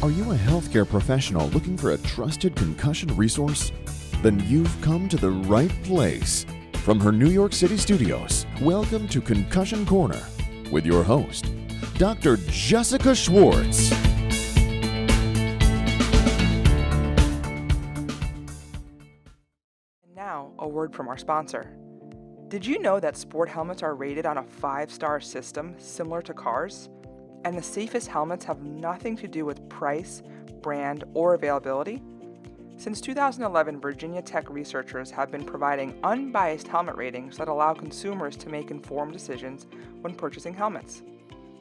Are you a healthcare professional looking for a trusted concussion resource? Then you've come to the right place. From her New York City studios, welcome to Concussion Corner with your host, Dr. Jessica Schwartz. And now, a word from our sponsor. Did you know that sport helmets are rated on a 5-star system similar to cars? And the safest helmets have nothing to do with price, brand, or availability? Since 2011, Virginia Tech researchers have been providing unbiased helmet ratings that allow consumers to make informed decisions when purchasing helmets.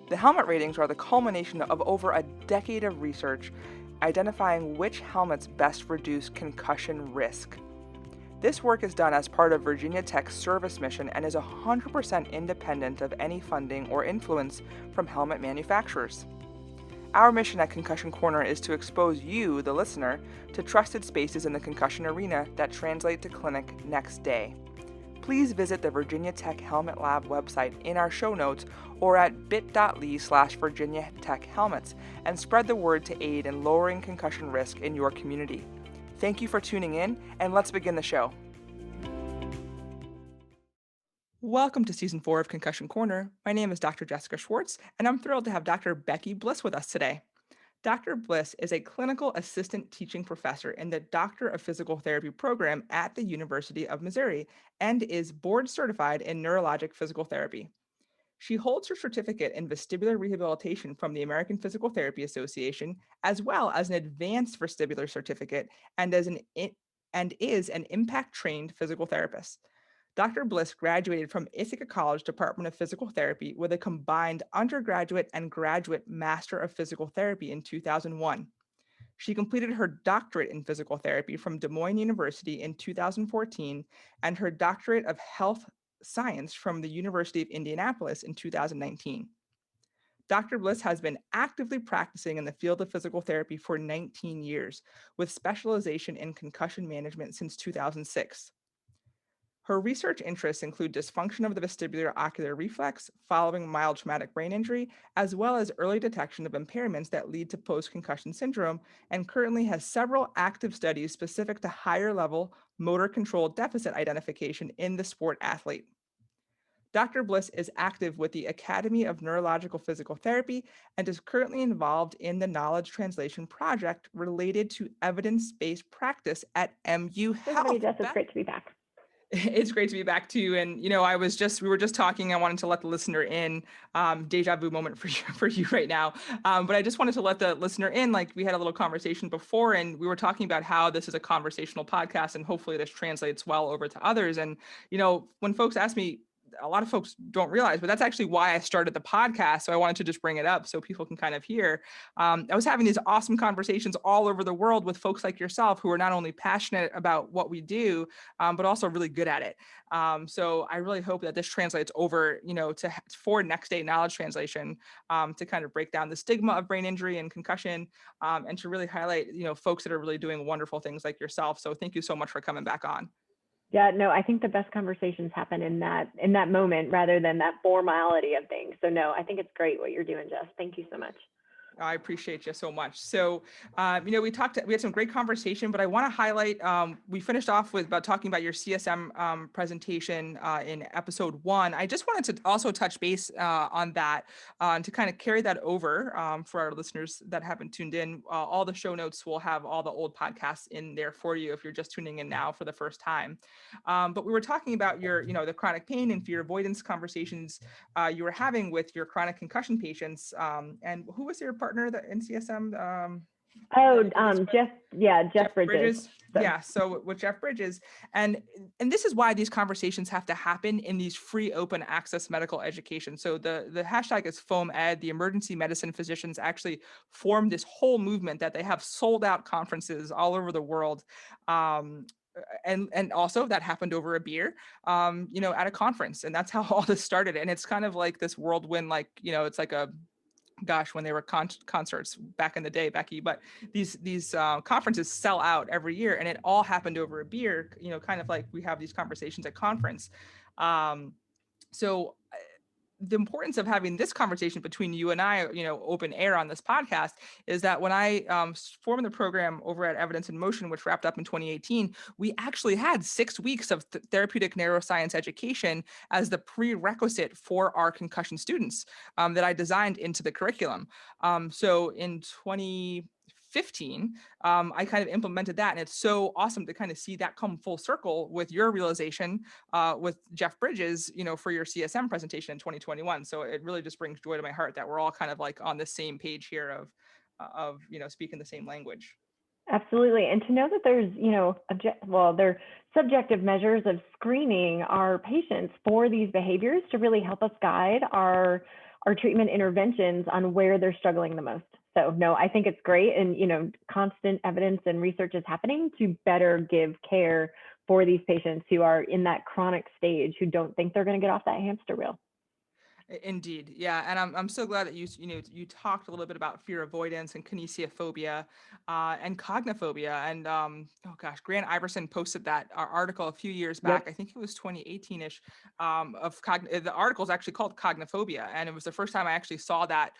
The helmet ratings are the culmination of over a decade of research identifying which helmets best reduce concussion risk. This work is done as part of Virginia Tech's service mission and is 100% independent of any funding or influence from helmet manufacturers. Our mission at Concussion Corner is to expose you, the listener, to trusted spaces in the concussion arena that translate to clinic next day. Please visit the Virginia Tech Helmet Lab website in our show notes or at bit.ly/Virginia Tech Helmets and spread the word to aid in lowering concussion risk in your community. Thank you for tuning in, and let's begin the show. Welcome to Season 4 of Concussion Corner. My name is Dr. Jessica Schwartz, and I'm thrilled to have Dr. Becky Bliss with us today. Dr. Bliss is a clinical assistant teaching professor in the Doctorate of Physical Therapy program at the University of Missouri and is board certified in Neurological Physical Therapy. She holds her certificate in Vestibular Rehabilitation from the American Physical Therapy Association, as well as an Advanced Vestibular Certificate, and is an impact-trained physical therapist. Dr. Bliss graduated from Ithaca College Department of Physical Therapy with a combined undergraduate and graduate Master of Physical Therapy in 2001. She completed her doctorate in physical therapy from Des Moines University in 2014 and her Doctorate of Health Science from the University of Indianapolis in 2019. Dr. Bliss has been actively practicing in the field of physical therapy for 19 years, with specialization in concussion management since 2006. Her research interests include dysfunction of the vestibular ocular reflex following mild traumatic brain injury, as well as early detection of impairments that lead to post-concussion syndrome, and currently has several active studies specific to higher level motor control deficit identification in the sport athlete. Dr. Bliss is active with the Academy of Neurological Physical Therapy and is currently involved in the Knowledge Translation Project related to evidence-based practice at MU Health. Hey, Jess, it's great to be back. It's great to be back too. And, we were just talking, I wanted to let the listener in, deja vu moment for you right now. But I just wanted to let the listener in, like we had a little conversation before and we were talking about how this is a conversational podcast and hopefully this translates well over to others. And, when folks ask me, a lot of folks don't realize, but that's actually why I started the podcast. So I wanted to just bring it up so people can kind of hear. I was having these awesome conversations all over the world with folks like yourself who are not only passionate about what we do, but also really good at it. So I really hope that this translates over, for next day knowledge translation, to kind of break down the stigma of brain injury and concussion, and to really highlight, folks that are really doing wonderful things like yourself. So thank you so much for coming back on. Yeah, no, I think the best conversations happen in that moment rather than that formality of things. So no, I think it's great what you're doing, Jess. Thank you so much. I appreciate you so much. So, we had some great conversation, but I want to highlight, we finished off with talking about your CSM presentation in episode 1. I just wanted to also touch base on that to kind of carry that over for our listeners that haven't tuned in. All the show notes will have all the old podcasts in there for you if you're just tuning in now for the first time. But we were talking about your, the chronic pain and fear avoidance conversations you were having with your chronic concussion patients. And who was your partner in CSM? Jeff Bridges. So with Jeff Bridges, and this is why these conversations have to happen in these free open access medical education. So the hashtag is FOAMED. The emergency medicine physicians actually formed this whole movement that they have sold out conferences all over the world. And also that happened over a beer, at a conference, and that's how all this started. And it's kind of like this whirlwind, it's like a gosh, when they were concerts back in the day, Becky, but these conferences sell out every year, and it all happened over a beer, kind of like we have these conversations at conference. So the importance of having this conversation between you and I, open air on this podcast, is that when I formed the program over at Evidence in Motion, which wrapped up in 2018, we actually had 6 weeks of therapeutic neuroscience education as the prerequisite for our concussion students that I designed into the curriculum. So in 2015, I kind of implemented that, and it's so awesome to kind of see that come full circle with your realization with Jeff Bridges, for your CSM presentation in 2021. So it really just brings joy to my heart that we're all kind of like on the same page here of speaking the same language. Absolutely. And to know that there's, there subjective measures of screening our patients for these behaviors to really help us guide our treatment interventions on where they're struggling the most. So no, I think it's great. And, constant evidence and research is happening to better give care for these patients who are in that chronic stage, who don't think they're going to get off that hamster wheel. Indeed. Yeah. And I'm so glad that you talked a little bit about fear avoidance and kinesiophobia and cognophobia. And Grant Iverson posted that article a few years back. Yep. I think it was 2018-ish the article is actually called Cognophobia. And it was the first time I actually saw that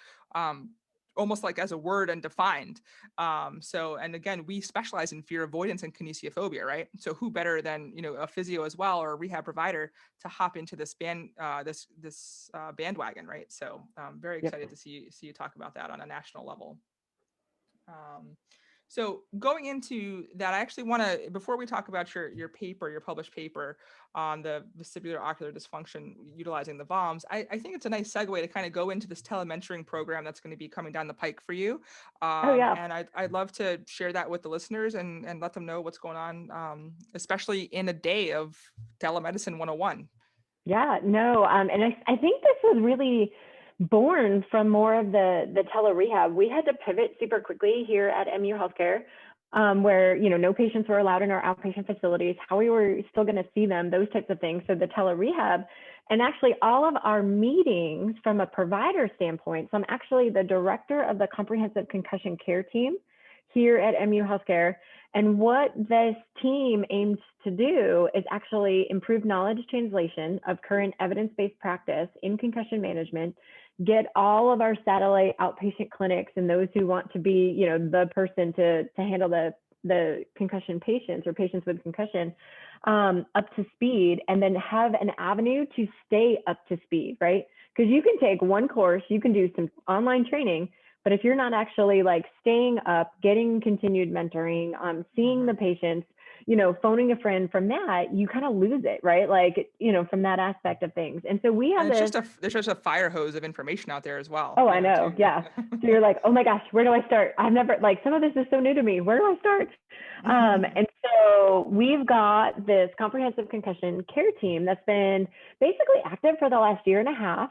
almost like as a word and defined. And again, we specialize in fear avoidance and kinesiophobia, right? So who better than, a physio as well, or a rehab provider to hop into this bandwagon, right? So I'm very excited to see you talk about that on a national level. So going into that, I actually want to, before we talk about your published paper on the vestibular ocular dysfunction utilizing the VOMs, I think it's a nice segue to kind of go into this telementoring program that's going to be coming down the pike for you. And I'd love to share that with the listeners and let them know what's going on, especially in a day of telemedicine 101. Yeah, no. And I think this was really born from more of the tele-rehab. We had to pivot super quickly here at MU Healthcare, where, no patients were allowed in our outpatient facilities, how we were still going to see them, those types of things. So the tele-rehab, and actually all of our meetings from a provider standpoint. So I'm actually the director of the comprehensive concussion care team here at MU Healthcare. And what this team aims to do is actually improve knowledge translation of current evidence-based practice in concussion management, get all of our satellite outpatient clinics and those who want to be, the person to handle the concussion patients or patients with concussion up to speed, and then have an avenue to stay up to speed, right? Because you can take one course, you can do some online training, but if you're not actually like staying up, getting continued mentoring, seeing the patients, phoning a friend, from that, you kind of lose it, right? Like, from that aspect of things. And so we have there's just a fire hose of information out there as well. Oh, I know. Yeah. So you're like, oh my gosh, where do I start? I've never, some of this is so new to me. Where do I start? And so we've got this comprehensive concussion care team that's been basically active for the last year and a half.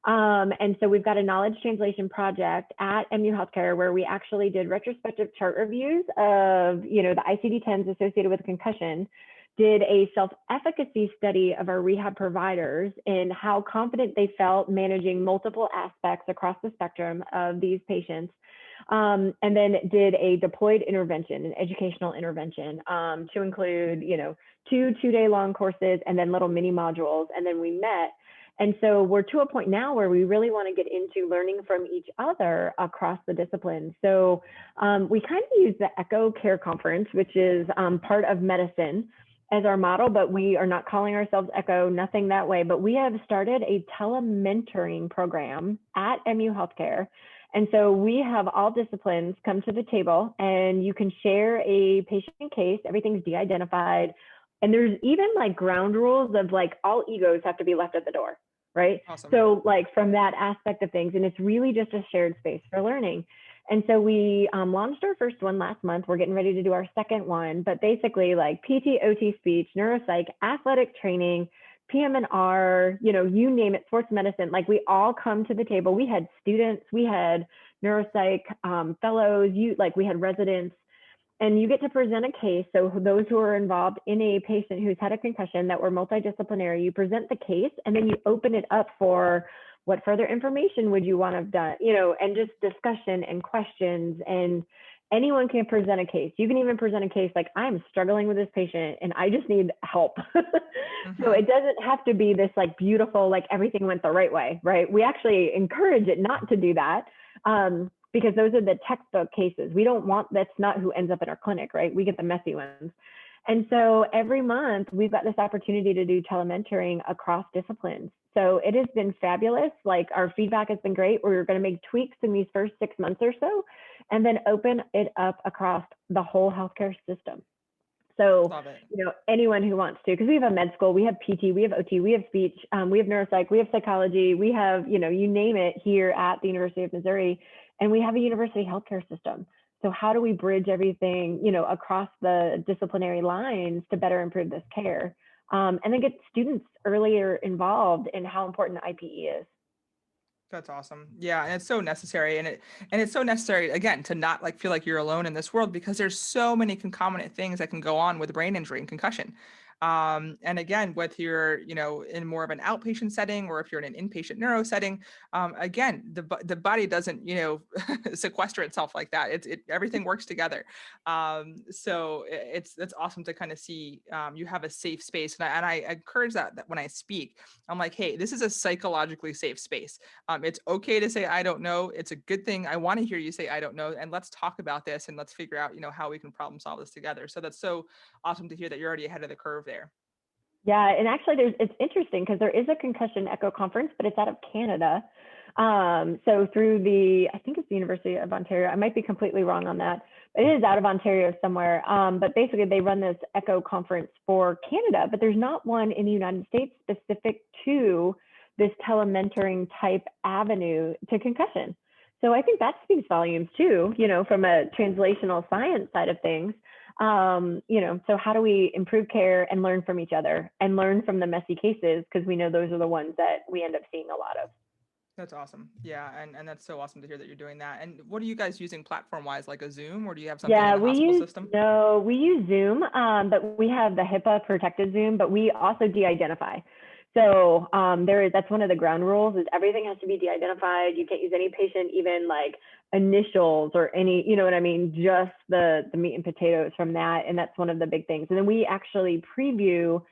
And so we've got a knowledge translation project at MU Healthcare where we actually did retrospective chart reviews of, the ICD-10s associated with concussion, did a self-efficacy study of our rehab providers and how confident they felt managing multiple aspects across the spectrum of these patients. And then did a deployed intervention, an educational intervention to include, 2 two-day long courses and then little mini modules. And then we met. And so we're to a point now where we really want to get into learning from each other across the disciplines. So we kind of use the ECHO Care Conference, which is part of medicine, as our model, but we are not calling ourselves ECHO, nothing that way. But we have started a telementoring program at MU Healthcare. And so we have all disciplines come to the table and you can share a patient case, everything's de-identified. And there's even ground rules of all egos have to be left at the door, right? Awesome. So from that aspect of things, and it's really just a shared space for learning. And so we launched our first one last month. We're getting ready to do our second one, but basically PT, OT, speech, neuropsych, athletic training, PM&R, you name it, sports medicine, we all come to the table. We had students, we had neuropsych fellows, we had residents. And you get to present a case. So those who are involved in a patient who's had a concussion that were multidisciplinary, you present the case and then you open it up for what further information would you want to have done, and just discussion and questions. And anyone can present a case. You can even present a case like, I'm struggling with this patient and I just need help. So it doesn't have to be this like beautiful, like everything went the right way, right? We actually encourage it not to do that, because those are the textbook cases. We don't want, that's not who ends up in our clinic, right? We get the messy ones. And so every month we've got this opportunity to do telementoring across disciplines. So it has been fabulous. Like, our feedback has been great. We're going to make tweaks in these first 6 months or so, and then open it up across the whole healthcare system. So, anyone who wants to, because we have a med school, we have PT, we have OT, we have speech, we have neuropsych, we have psychology, we have, you name it here at the University of Missouri, and we have a university healthcare system. So how do we bridge everything, across the disciplinary lines to better improve this care? And then get students earlier involved in how important IPE is. That's awesome. Yeah. And it's so necessary. And it's so necessary, again, to not like feel like you're alone in this world, because there's so many concomitant things that can go on with brain injury and concussion. And again, whether you're, in more of an outpatient setting, or if you're in an inpatient neuro setting, again, the body doesn't, sequester itself like that. Everything works together. So that's awesome to kind of see, you have a safe space. And I encourage that when I speak, I'm like, hey, this is a psychologically safe space. It's okay to say, I don't know. It's a good thing. I want to hear you say, I don't know. And let's talk about this and let's figure out, how we can problem solve this together. So that's so awesome to hear that you're already ahead of the curve there. Yeah, and actually it's interesting because there is a concussion echo conference, but it's out of Canada. So through I think it's the University of Ontario. I might be completely wrong on that, but it is out of Ontario somewhere. But basically they run this echo conference for Canada, but there's not one in the United States specific to this telementoring type avenue to concussion. So I think that speaks volumes too, from a translational science side of things. So how do we improve care and learn from each other and learn from the messy cases? Because we know those are the ones that we end up seeing a lot of. That's awesome. Yeah. And that's so awesome to hear that you're doing that. And what are you guys using platform wise, like a Zoom, or do you have something in the hospital system? No, we use Zoom, but we have the HIPAA protected Zoom, but we also de-identify. So that's one of the ground rules, is everything has to be de-identified. You can't use any patient, even like initials or any, just the meat and potatoes from that. And that's one of the big things. And then we actually preview,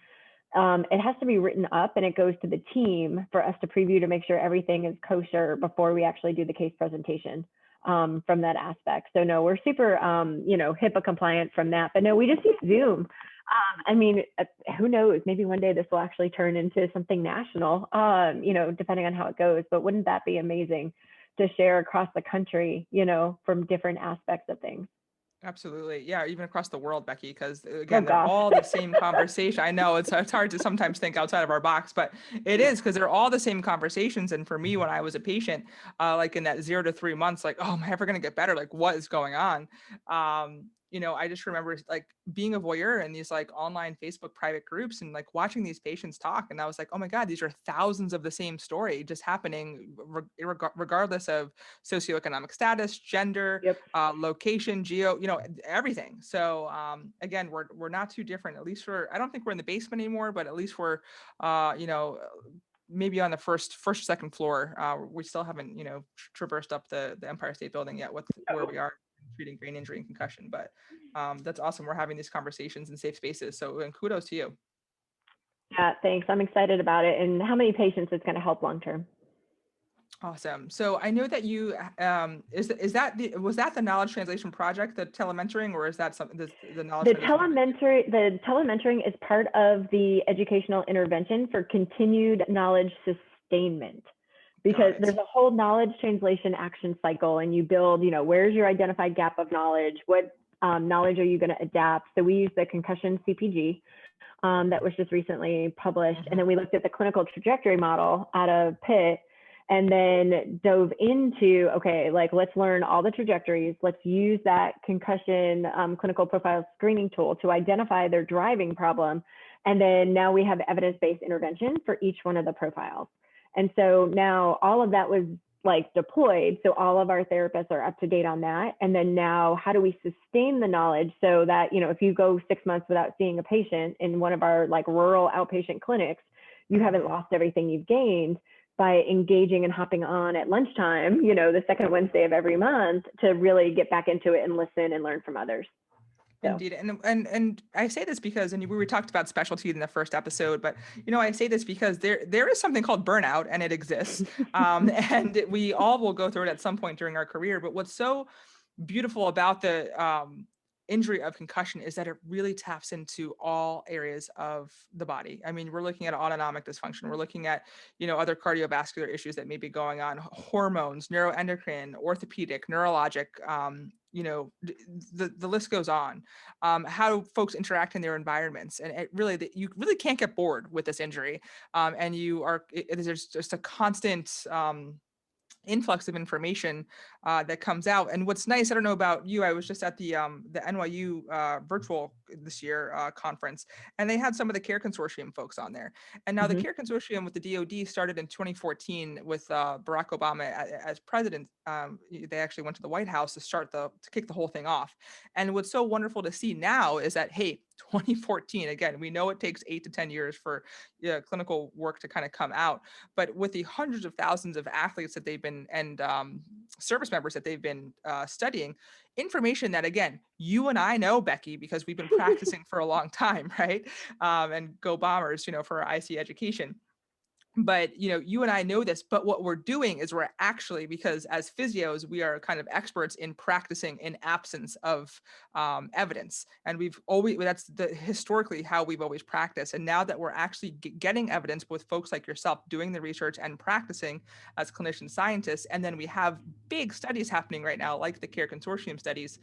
it has to be written up and it goes to the team for us to preview to make sure everything is kosher before we actually do the case presentation from that aspect. So no, we're super, HIPAA compliant from that, but no, we just use Zoom. Who knows, maybe one day this will actually turn into something national, depending on how it goes, but wouldn't that be amazing to share across the country, from different aspects of things? Absolutely. Yeah. Even across the world, Becky, because again, they're all the same conversation. I know it's hard to sometimes think outside of our box, but it is, because they're all the same conversations. And for me, when I was a patient, like in that 0 to 3 months, like, oh, am I ever going to get better? Like, what is going on? I just remember like being a voyeur in these like online Facebook private groups and like watching these patients talk. And I was like, oh my God, these are thousands of the same story just happening regardless of socioeconomic status, gender, location, geo, everything. So again, we're not too different, at least I don't think we're in the basement anymore, but at least we're, maybe on the first, second floor. We still haven't, traversed up the Empire State Building yet with where we are treating brain injury and concussion, but that's awesome. We're having these conversations in safe spaces. So, and kudos to you. Yeah, thanks. I'm excited about it, and how many patients it's going to help long term. Awesome. So I know that you was that the knowledge translation project, the telementoring, or is that something the knowledge? The telementoring is part of the educational intervention for continued knowledge sustainment. Because there's a whole knowledge translation action cycle, and you build, where's your identified gap of knowledge? What knowledge are you going to adapt? So we use the concussion CPG that was just recently published. And then we looked at the clinical trajectory model out of Pitt, and then dove into, okay, like let's learn all the trajectories. Let's use that concussion clinical profile screening tool to identify their driving problem. And then now we have evidence-based intervention for each one of the profiles. And so now all of that was like deployed. So all of our therapists are up to date on that. And then now how do we sustain the knowledge so that, if you go 6 months without seeing a patient in one of our like rural outpatient clinics, you haven't lost everything you've gained. by engaging and hopping on at lunchtime, the second Wednesday of every month, to really get back into it and listen and learn from others. So. Indeed. And I say this because, and we talked about specialty in the first episode, but, I say this because there is something called burnout, and it exists. And we all will go through it at some point during our career. But what's so beautiful about the injury of concussion is that it really taps into all areas of the body. I mean, we're looking at autonomic dysfunction. We're looking at, other cardiovascular issues that may be going on, hormones, neuroendocrine, orthopedic, neurologic, the list goes on. How folks interact in their environments, and you really can't get bored with this injury. And there's just a constant influx of information that comes out. And what's nice, I don't know about you, I was just at the NYU virtual this year conference, and they had some of the CARE Consortium folks on there. And now the CARE Consortium with the DoD started in 2014 with Barack Obama as president. They actually went to the White House to kick the whole thing off. And what's so wonderful to see now is that, hey, 2014, again, we know it takes 8 to 10 years for clinical work to kind of come out, but with the hundreds of thousands of athletes that they've been, and service members that they've been studying, information that, again, you and I know, Becky, because we've been practicing for a long time, right? And go Bombers, for our IC education. But, you and I know this, but what we're doing is we're actually, because as physios, we are kind of experts in practicing in absence of evidence. And that's historically how we've always practiced. And now that we're actually getting evidence with folks like yourself doing the research and practicing as clinician scientists, and then we have big studies happening right now, like the CARE Consortium studies,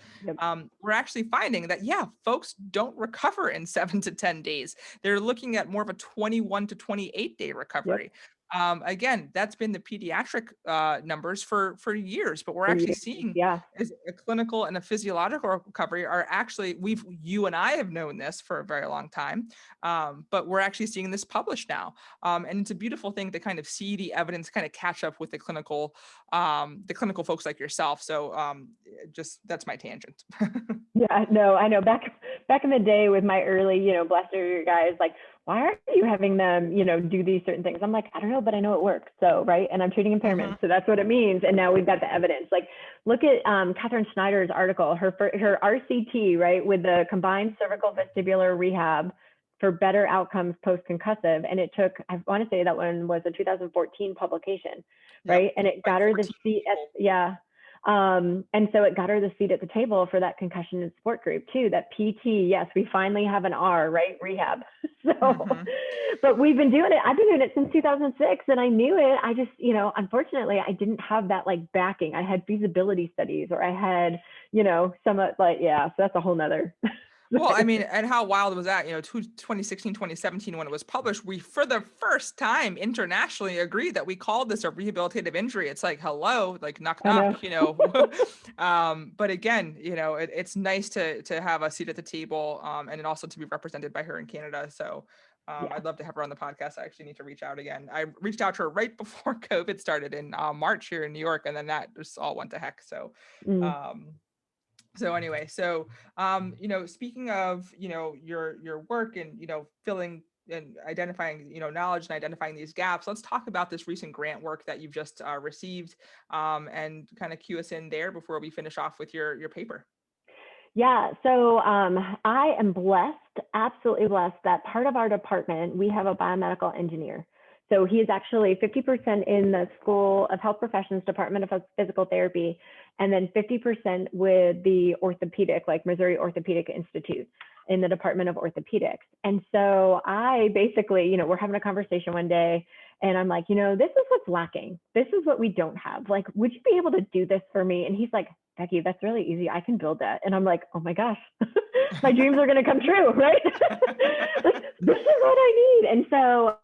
we're actually finding that, folks don't recover in 7 to 10 days. They're looking at more of a 21 to 28 day recovery. Again, that's been the pediatric numbers for years, but we're actually seeing as a clinical and a physiological recovery are actually, you and I have known this for a very long time, but we're actually seeing this published now. And it's a beautiful thing to kind of see the evidence kind of catch up with the clinical folks like yourself. So that's my tangent. Yeah, no, I know back in the day with my early, blaster guys, like, why aren't you having them, do these certain things? I'm like, I don't know, but I know it works. So, right. And I'm treating impairments. So that's what it means. And now we've got the evidence. Like, look at Catherine Schneider's article, her RCT, right, with the combined cervical vestibular rehab for better outcomes post-concussive. And it took, I want to say that one was a 2014 publication, right? And it got her the seat at, and so it got her the seat at the table for that concussion and support group too, that PT. Yes, we finally have an R, right? Rehab. So, but we've been doing it. I've been doing it since 2006 and I knew it. I just, unfortunately I didn't have that like backing. I had feasibility studies or I had, some so that's a whole nother. Well, I mean, and how wild was that? 2016, 2017, when it was published, we, for the first time internationally, agreed that we called this a rehabilitative injury. It's like, hello, like knock, knock, but again, it's nice to have a seat at the table and also to be represented by her in Canada. So I'd love to have her on the podcast. I actually need to reach out again. I reached out to her right before COVID started in March here in New York, and then that just all went to heck. So, So anyway, speaking of, your work and, filling and identifying, knowledge and identifying these gaps, let's talk about this recent grant work that you've just received and kind of cue us in there before we finish off with your paper. Yeah, so I am blessed, absolutely blessed, that part of our department, we have a biomedical engineer. So he is actually 50% in the School of Health Professions, Department of Physical Therapy, and then 50% with the orthopedic, like Missouri Orthopedic Institute in the Department of Orthopedics. And so I basically, we're having a conversation one day and I'm like, this is what's lacking. This is what we don't have. Like, would you be able to do this for me? And he's like, Becky, that's really easy. I can build that. And I'm like, oh my gosh, my dreams are going to come true, right? This is what I need. And so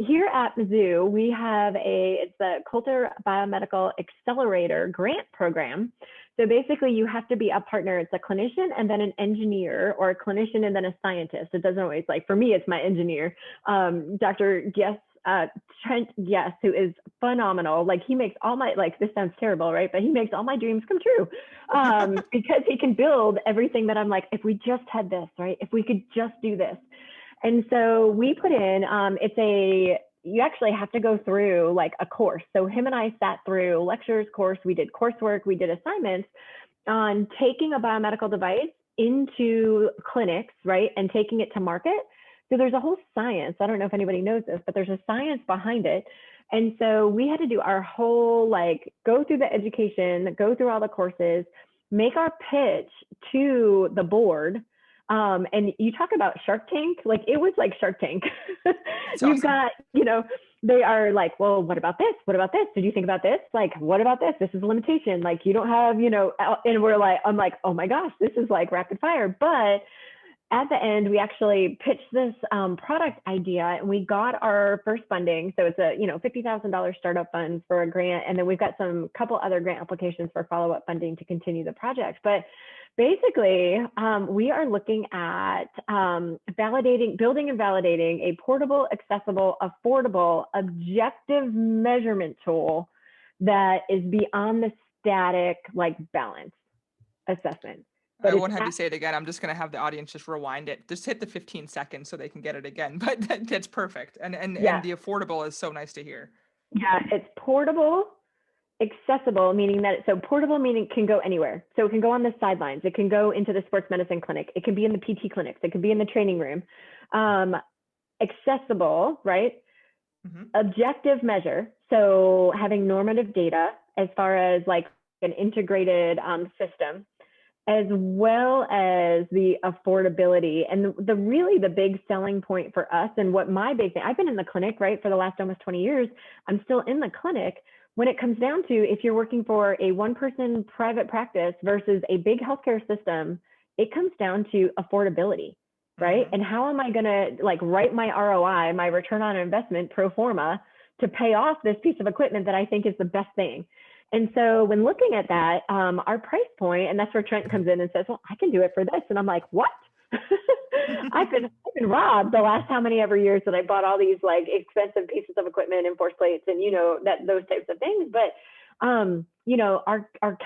here at Mizzou, we have it's the Coulter Biomedical Accelerator grant program. So basically you have to be a partner. It's a clinician and then an engineer, or a clinician and then a scientist. It doesn't always, like, for me, it's my engineer, Dr. Trent Guess, who is phenomenal. Like, he makes all my, like, this sounds terrible, right? But he makes all my dreams come true because he can build everything that I'm like, if we just had this, right? If we could just do this. And so we put in, it's a you actually have to go through like a course. So him and I sat through lectures, course, we did coursework, we did assignments on taking a biomedical device into clinics, right? And taking it to market. So there's a whole science. I don't know if anybody knows this, but there's a science behind it. And so we had to do our whole, like, go through the education, go through all the courses, make our pitch to the board. And you talk about Shark Tank, like it was like Shark Tank. You've got, they are like, well, what about this? What about this? Did you think about this? Like, what about this? This is a limitation. Like, you don't have, and we're like, I'm like, oh my gosh, this is like rapid fire. But at the end, we actually pitched this product idea, and we got our first funding. So it's a $50,000 startup funds for a grant, and then we've got some couple other grant applications for follow-up funding to continue the project. But basically, we are looking at building and validating a portable, accessible, affordable, objective measurement tool that is beyond the static like balance assessment. I won't have you say it again. I'm just going to have the audience just rewind it. Just hit the 15 seconds so they can get it again. But that's perfect. And the affordable is so nice to hear. Yeah, it's portable, accessible, meaning that portable meaning it can go anywhere. So it can go on the sidelines. It can go into the sports medicine clinic. It can be in the PT clinics. It can be in the training room. Accessible, right? Mm-hmm. Objective measure. So having normative data as far as like an integrated system, as well as the affordability. And the big selling point for us, and what my big thing, I've been in the clinic, right, for the last almost 20 years. I'm still in the clinic. When it comes down to if you're working for a one-person private practice versus a big healthcare system, it comes down to affordability, right? Mm-hmm. And how am I gonna like write my ROI, my return on investment pro forma to pay off this piece of equipment that I think is the best thing? And so when looking at that, our price point, and that's where Trent comes in and says, well, I can do it for this. And I'm like, what? I've been robbed the last how many ever years that I bought all these like expensive pieces of equipment and force plates and, those types of things. But, our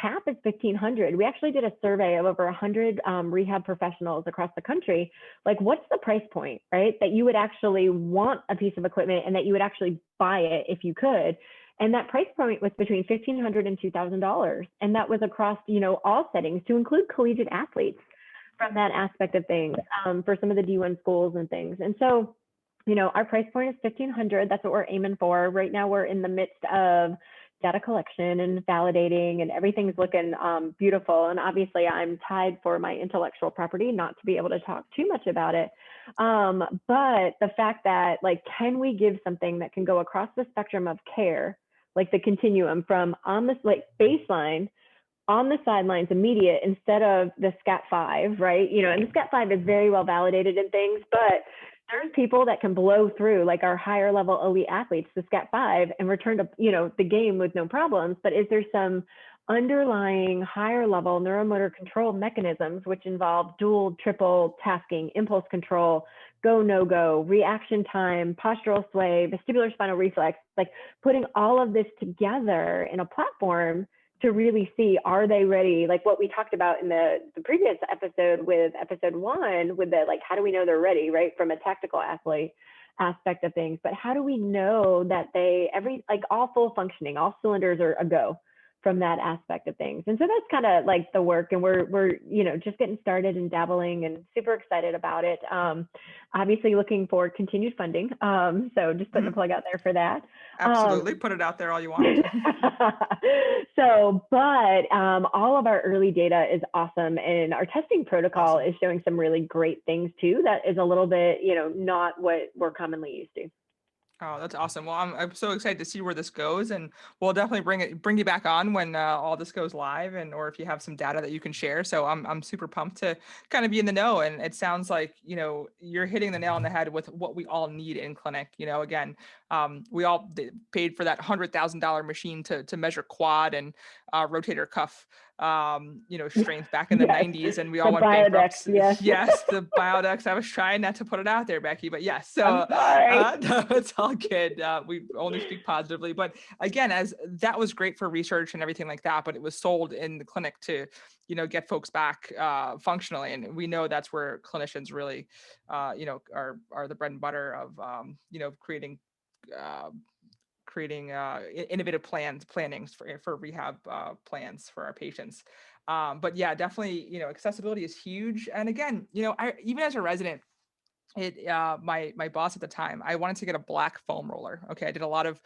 cap is $1,500. We actually did a survey of over 100 rehab professionals across the country. Like, what's the price point, right? That you would actually want a piece of equipment and that you would actually buy it if you could. And that price point was between $1,500 and $2,000. And that was across, all settings to include collegiate athletes from that aspect of things, for some of the D1 schools and things. And so, our price point is $1,500. That's what we're aiming for. Right now, we're in the midst of data collection and validating, and everything's looking beautiful. And obviously, I'm tied for my intellectual property not to be able to talk too much about it. But the fact that, like, can we give something that can go across the spectrum of care, like the continuum from on this like baseline, on the sidelines, immediate, instead of the SCAT-5, right? And the SCAT-5 is very well validated in things, but there's people that can blow through, like our higher level elite athletes, the SCAT-5, and return to, the game with no problems. But is there some underlying higher level neuromotor control mechanisms, which involve dual, triple tasking, impulse control, go, no go, reaction time, postural sway, vestibular spinal reflex, like putting all of this together in a platform to really see, are they ready? Like what we talked about in the previous episode with episode 1 with the, like, how do we know they're ready, right? From a tactical athlete aspect of things, but how do we know that all full functioning, all cylinders are a go from that aspect of things? And so that's kind of like the work, and we're just getting started and dabbling and super excited about it. Obviously looking for continued funding. So just putting a plug out there for that. Absolutely. Put it out there all you want. But all of our early data is awesome. And our testing protocol is showing some really great things too. That is a little bit, not what we're commonly used to. Oh, that's awesome. Well, I'm so excited to see where this goes, and we'll definitely bring you back on when all this goes live, or if you have some data that you can share. So I'm super pumped to kind of be in the know, and it sounds like you're hitting the nail on the head with what we all need in clinic. Again, we all paid for that $100,000 machine to measure quad and rotator cuff strength back in the 90s, and we all went bankrupt. Yes, the Biodex. I was trying not to put it out there, Becky, but yes. So no, it's all good. We only speak positively, but again, as that was great for research and everything like that, but it was sold in the clinic to get folks back functionally, and we know that's where clinicians really are the bread and butter of creating creating innovative plannings for rehab plans for our patients. But yeah, definitely, accessibility is huge. And again, even as a resident, my boss at the time, I wanted to get a black foam roller. Okay, I did a lot of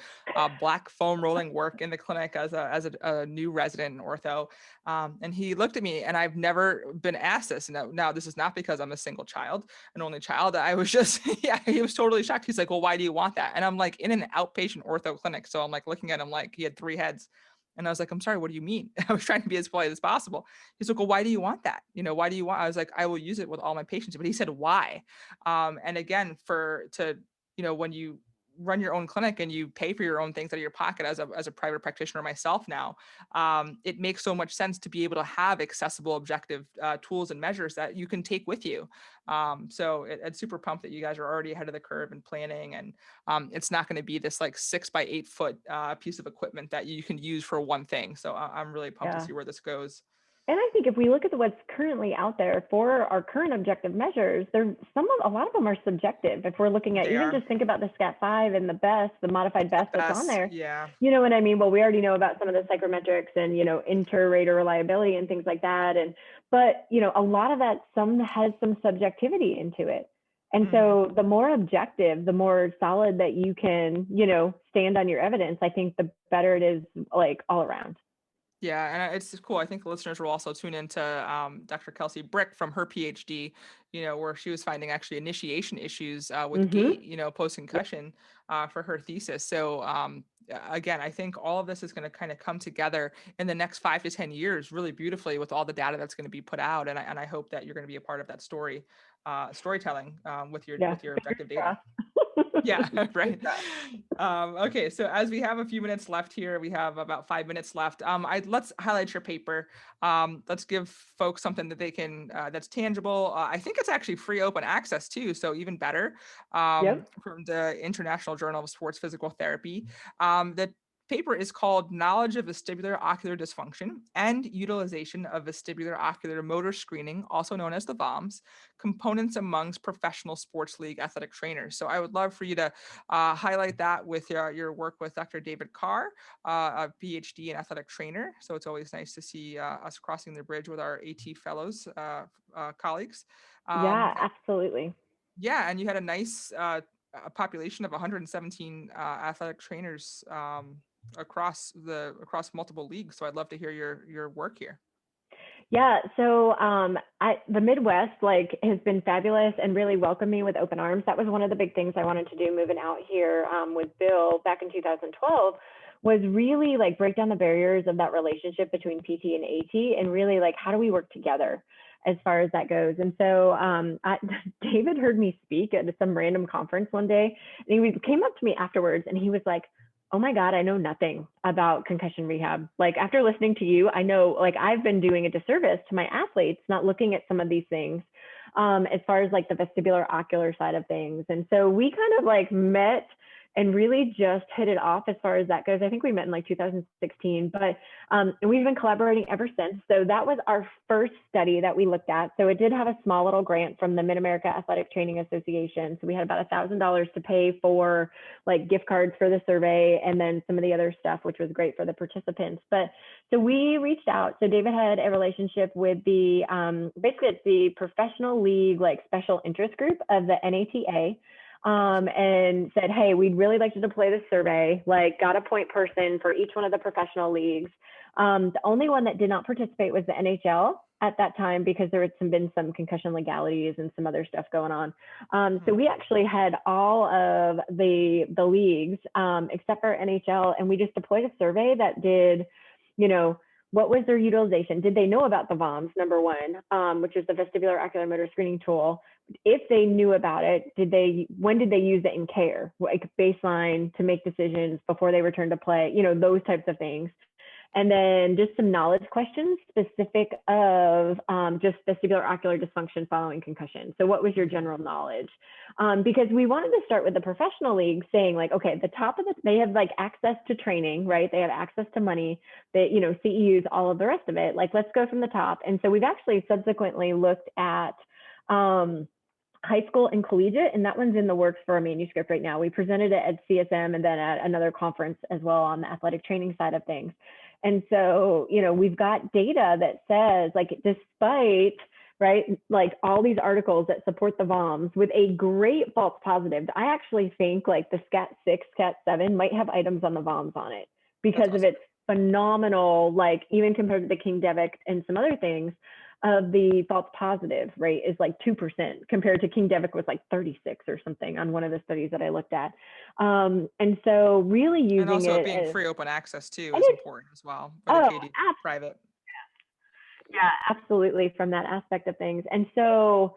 black foam rolling work in the clinic as a new resident in ortho, and he looked at me, and I've never been asked this. Now this is not because I'm a single child, an only child. I was just yeah, he was totally shocked. He's like, well, why do you want that? And I'm like, in an outpatient ortho clinic, so I'm like looking at him like he had three heads. And I was like, I'm sorry, what do you mean? I was trying to be as polite as possible. He's like, well, why do you want that? Why do you want? I was like, I will use it with all my patients. But he said, why? And again, when you run your own clinic and you pay for your own things out of your pocket as a private practitioner myself now, it makes so much sense to be able to have accessible, objective tools and measures that you can take with you. So it's super pumped that you guys are already ahead of the curve in planning, and it's not going to be this like 6 by 8 foot piece of equipment that you can use for one thing. So I'm really pumped to see where this goes. And I think if we look at what's currently out there for our current objective measures, a lot of them are subjective. If we're looking at just think about the SCAT5 and the modified BEST that's on there. Yeah. You know what I mean? Well, we already know about some of the psychometrics and, inter-rater reliability and things like that. But a lot of that has some subjectivity into it. And so the more objective, the more solid that you can, stand on your evidence, I think the better it is, like, all around. Yeah, and it's cool. I think the listeners will also tune into Dr. Kelsey Brick from her PhD, where she was finding actually initiation issues with gait, post-concussion for her thesis. So again, I think all of this is going to kind of come together in the next 5 to 10 years really beautifully with all the data that's going to be put out. And I hope that you're going to be a part of that storytelling with your objective data. Yeah, right. Okay, so as we have a few minutes left here, we have about 5 minutes left. Let's highlight your paper. Let's give folks something that they can, that's tangible. I think it's actually free open access too, so even better. From the International Journal of Sports Physical Therapy. The paper is called Knowledge of Vestibular Ocular Dysfunction and Utilization of Vestibular Ocular Motor Screening, also known as the VOMS, Components Amongst Professional Sports League Athletic Trainers. So I would love for you to highlight that with your work with Dr. David Carr, a PhD and athletic trainer. So it's always nice to see us crossing the bridge with our AT fellows colleagues. Yeah, absolutely. Yeah, and you had a nice a population of 117 athletic trainers across multiple leagues. So I'd love to hear your work here. Yeah, so the Midwest has been fabulous and really welcomed me with open arms. That was one of the big things I wanted to do moving out here with Bill back in 2012, was really break down the barriers of that relationship between PT and AT, and really how do we work together as far as that goes. And so David heard me speak at some random conference one day, and he came up to me afterwards and he was like, oh my God, I know nothing about concussion rehab. After listening to you, I know I've been doing a disservice to my athletes, not looking at some of these things as far as the vestibular ocular side of things. And so we kind of met and really just hit it off as far as that goes. I think we met in 2016, but we've been collaborating ever since. So that was our first study that we looked at. So it did have a small little grant from the Mid-America Athletic Training Association. So we had about $1,000 to pay for gift cards for the survey and then some of the other stuff, which was great for the participants. But so we reached out. So David had a relationship with the, basically it's the professional league, special interest group of the NATA. And said, hey, we'd really like to deploy this survey, got a point person for each one of the professional leagues. The only one that did not participate was the NHL at that time, because there had been some concussion legalities and some other stuff going on. So we actually had all of the leagues, except for NHL, and we just deployed a survey that did, what was their utilization? Did they know about the VOMS, number one, which is the vestibular ocular motor screening tool? If they knew about it, when did they use it in care, baseline to make decisions before they return to play, those types of things. And then just some knowledge questions specific of just vestibular ocular dysfunction following concussion. So what was your general knowledge? Because we wanted to start with the professional league saying okay, at the top of they have access to training, right? They have access to money, they, CEUs, all of the rest of it. Let's go from the top. And so we've actually subsequently looked at high school and collegiate, and that one's in the works for a manuscript right now. We presented it at CSM and then at another conference as well on the athletic training side of things. And so, we've got data that says, like, despite, right, like all these articles that support the VOMs with a great false positive, I actually think like the SCAT6, SCAT7 might have items on the VOMs on it because of its phenomenal, like even compared to the King-Devick and some other things, of the false positive rate is like 2% compared to King-Devick was like 36 or something on one of the studies that I looked at. And so really using and also it being as, free open access too is important as well for the KD private. Yeah, absolutely, from that aspect of things. And so,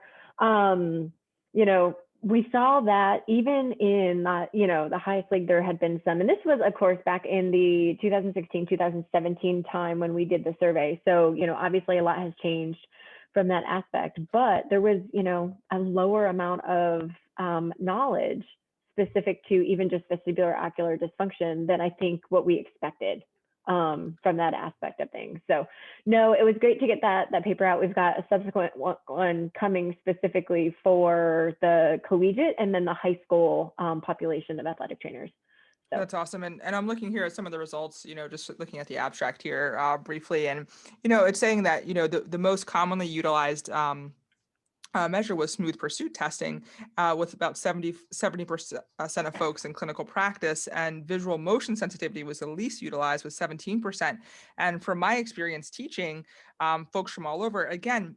we saw that even in, the highest league, there had been some, and this was, of course, back in the 2016, 2017 time when we did the survey. So, obviously a lot has changed from that aspect, but there was, a lower amount of knowledge specific to even just vestibular ocular dysfunction than I think what we expected from that aspect of things. So no, it was great to get that paper out. We've got a subsequent one coming specifically for the collegiate and then the high school population of athletic trainers. So. That's awesome. And I'm looking here at some of the results, just looking at the abstract here briefly. And, it's saying that, the most commonly utilized measure was smooth pursuit testing with about 70% of folks in clinical practice, and visual motion sensitivity was the least utilized with 17%. And from my experience teaching folks from all over, again,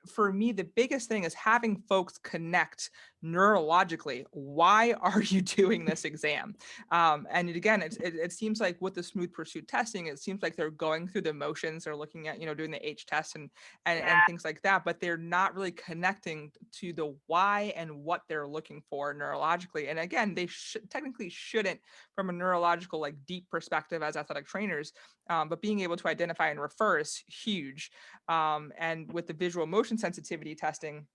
for me, the biggest thing is having folks connect neurologically. Why are you doing this exam? And again, it seems like with the smooth pursuit testing, it seems like they're going through the motions. They're looking at, doing the H test and things like that, but they're not really connecting to the why and what they're looking for neurologically. And again, they technically shouldn't from a neurological, like deep perspective as athletic trainers, but being able to identify and refer is huge. And with the visual motion sensitivity testing,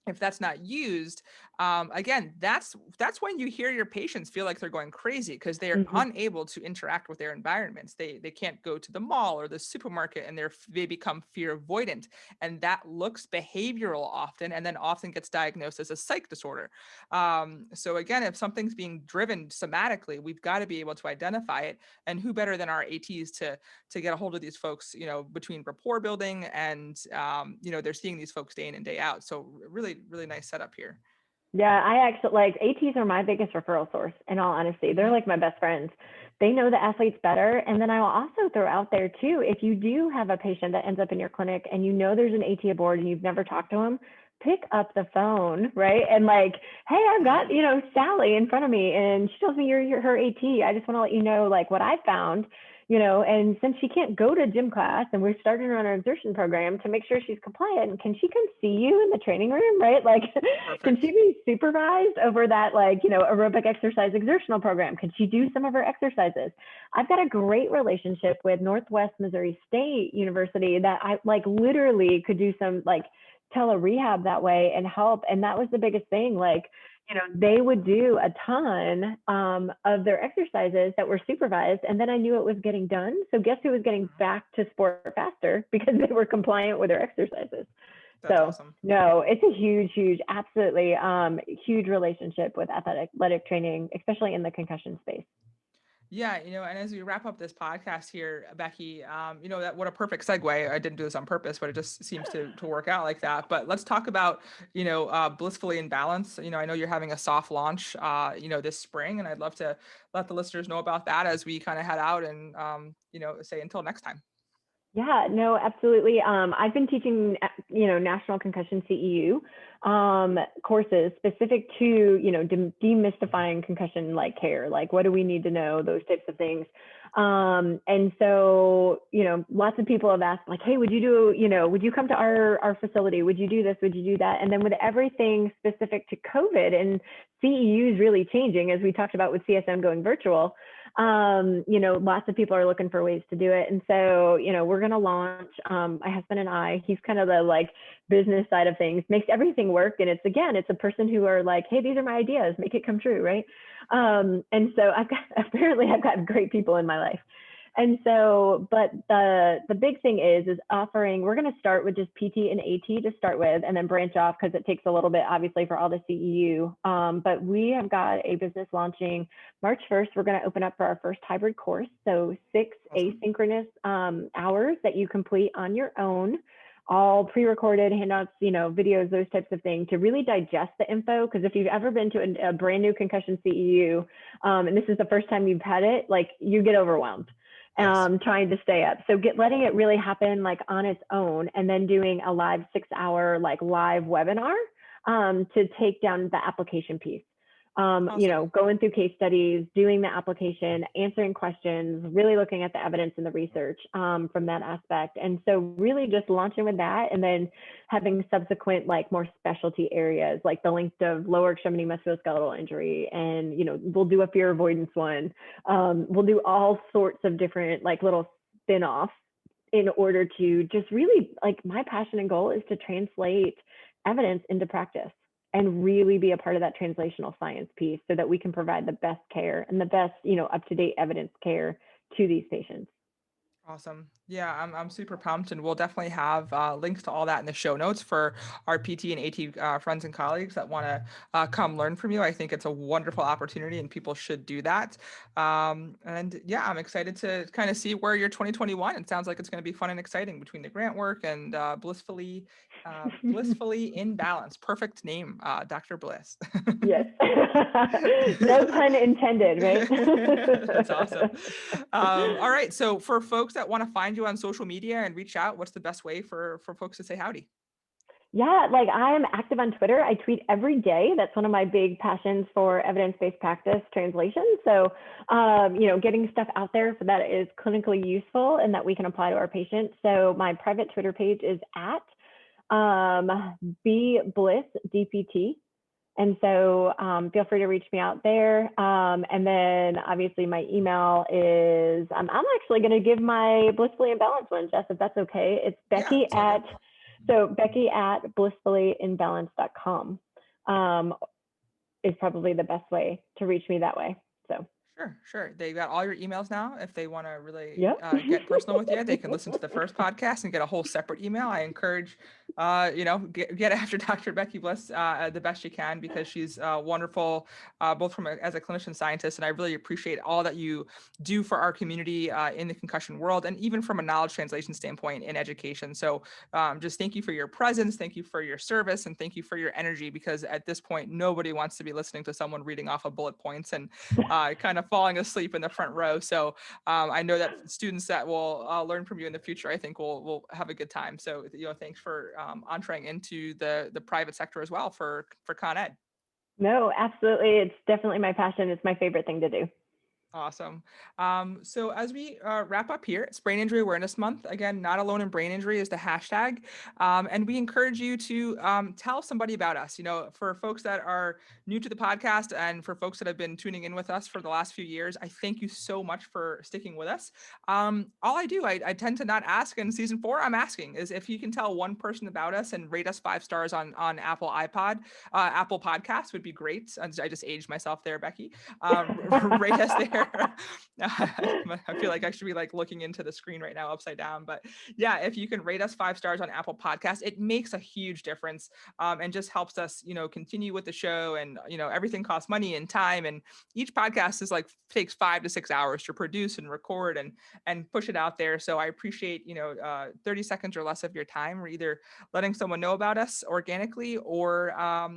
if that's not used, again, that's when you hear your patients feel like they're going crazy because they're unable to interact with their environments. They can't go to the mall or the supermarket, and they become fear avoidant, and that looks behavioral often, and then often gets diagnosed as a psych disorder. So again, if something's being driven somatically, we've got to be able to identify it, and who better than our ATs to get a hold of these folks, between rapport building and they're seeing these folks day in and day out. So really nice setup here. Yeah, I actually ATs are my biggest referral source, in all honesty. They're like my best friends. They know the athletes better. And then I will also throw out there too, if you do have a patient that ends up in your clinic and there's an AT aboard and you've never talked to them, pick up the phone, right? And like, hey, I've got, Sally in front of me and she tells me you're her AT. I just want to let you know like what I found. And since she can't go to gym class and we're starting her on our exertion program to make sure she's compliant, can she come see you in the training room, right? Like, can she be supervised over that, aerobic exercise exertional program? Can she do some of her exercises? I've got a great relationship with Northwest Missouri State University that I literally could do some tele-rehab that way and help. And that was the biggest thing. They would do a ton of their exercises that were supervised, and then I knew it was getting done. So guess who was getting back to sport faster because they were compliant with their exercises. That's awesome. No, it's a huge, absolutely huge relationship with athletic training, especially in the concussion space. Yeah, and as we wrap up this podcast here, Becky, that what a perfect segue. I didn't do this on purpose, but it just seems to work out like that. But let's talk about, Blissfully in Balance. I know you're having a soft launch, this spring, and I'd love to let the listeners know about that as we kind of head out and, say until next time. Yeah, no, absolutely. I've been teaching, National Concussion CEU courses specific to, demystifying concussion care, what do we need to know, those types of things. And so, lots of people have asked hey, would you come to our facility? Would you do this? Would you do that? And then with everything specific to COVID and CEU is really changing, as we talked about with CSM going virtual, lots of people are looking for ways to do it. And so, we're going to launch, my husband and I, he's kind of the business side of things, makes everything work. And it's a person who are hey, these are my ideas, make it come true. Right. And so I've got great people in my life. And so, but the big thing is offering, we're going to start with just PT and AT to start with, and then branch off because it takes a little bit, obviously, for all the CEU. But we have got a business launching March 1st. We're going to open up for our first hybrid course. So 6 asynchronous hours that you complete on your own, all pre-recorded handouts, videos, those types of things, to really digest the info. Because if you've ever been to a brand new concussion CEU, and this is the first time you've had it, like, you get overwhelmed. Trying to stay up. So letting it really happen like on its own, and then doing a live 6-hour live webinar to take down the application piece. Awesome. Going through case studies, doing the application, answering questions, really looking at the evidence and the research from that aspect. And so really just launching with that, and then having subsequent more specialty areas, like the link of lower extremity musculoskeletal injury. And, we'll do a fear avoidance one. We'll do all sorts of different little spin-offs in order to just really, my passion and goal is to translate evidence into practice and really be a part of that translational science piece, so that we can provide the best care and the best, up-to-date evidence care to these patients. Awesome. Yeah, I'm super pumped, and we'll definitely have links to all that in the show notes for our PT and AT friends and colleagues that want to come learn from you. I think it's a wonderful opportunity, and people should do that. And yeah, I'm excited to kind of see where your 2021. It sounds like it's going to be fun and exciting between the grant work and blissfully in balance. Perfect name, Dr. Bliss. Yes. No pun intended, right? That's awesome. All right. So for folks that want to find you on social media and reach out, what's the best way for folks to say howdy? Yeah, I'm active on Twitter. I tweet every day. That's one of my big passions for evidence-based practice translation. So, getting stuff out there so that it is clinically useful and that we can apply to our patients. So my private Twitter page is at Bliss DPT. And so feel free to reach me out there. And then obviously my email is, I'm actually going to give my Blissfully Imbalanced one, Jess, if that's okay. It's Becky at blissfullyinbalance.com is probably the best way to reach me that way. So. Sure. They got all your emails now. If they want to really Yep. get personal with you, they can listen to the first podcast and get a whole separate email. I encourage, get after Dr. Becky Bliss the best you can, because she's wonderful, both as a clinician scientist, and I really appreciate all that you do for our community in the concussion world, and even from a knowledge translation standpoint in education. So just thank you for your presence, thank you for your service, and thank you for your energy, because at this point, nobody wants to be listening to someone reading off of bullet points and kind of falling asleep in the front row. So I know that students that will learn from you in the future, I think will have a good time. So, thanks for entreeing into the private sector as well for Con Ed. No, absolutely. It's definitely my passion. It's my favorite thing to do. Awesome. So as we wrap up here, it's Brain Injury Awareness Month. Again, Not Alone in Brain Injury is the hashtag. And we encourage you to tell somebody about us. For folks that are new to the podcast, and for folks that have been tuning in with us for the last few years, I thank you so much for sticking with us. All I do, I tend to not ask. In season 4, I'm asking is if you can tell one person about us and rate us 5 stars on Apple Podcasts would be great. I just aged myself there, Becky. Rate us there. I feel like I should be looking into the screen right now upside down, but yeah, if you can rate us 5 stars on Apple Podcasts, it makes a huge difference, and just helps us, continue with the show. And, everything costs money and time, and each podcast is takes 5 to 6 hours to produce and record and push it out there. So I appreciate, 30 seconds or less of your time, or either letting someone know about us organically, or,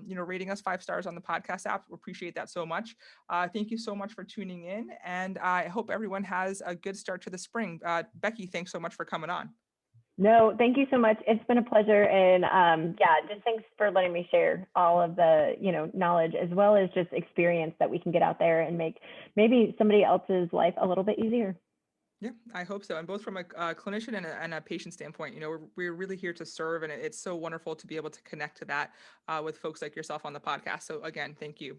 rating us 5 stars on the podcast app. We appreciate that so much. Thank you so much for tuning in, and I hope everyone has a good start to the spring. Becky, thanks so much for coming on. No, thank you so much. It's been a pleasure. And just thanks for letting me share all of the, knowledge, as well as just experience that we can get out there and make maybe somebody else's life a little bit easier. Yeah, I hope so. And both from a clinician and a patient standpoint, we're really here to serve. And it's so wonderful to be able to connect to that with folks like yourself on the podcast. So again, thank you.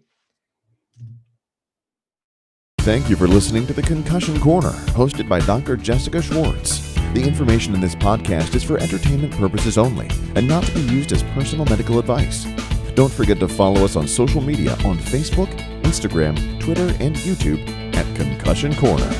Thank you for listening to the Concussion Corner, hosted by Dr. Jessica Schwartz. The information in this podcast is for entertainment purposes only and not to be used as personal medical advice. Don't forget to follow us on social media on Facebook, Instagram, Twitter, and YouTube at Concussion Corner.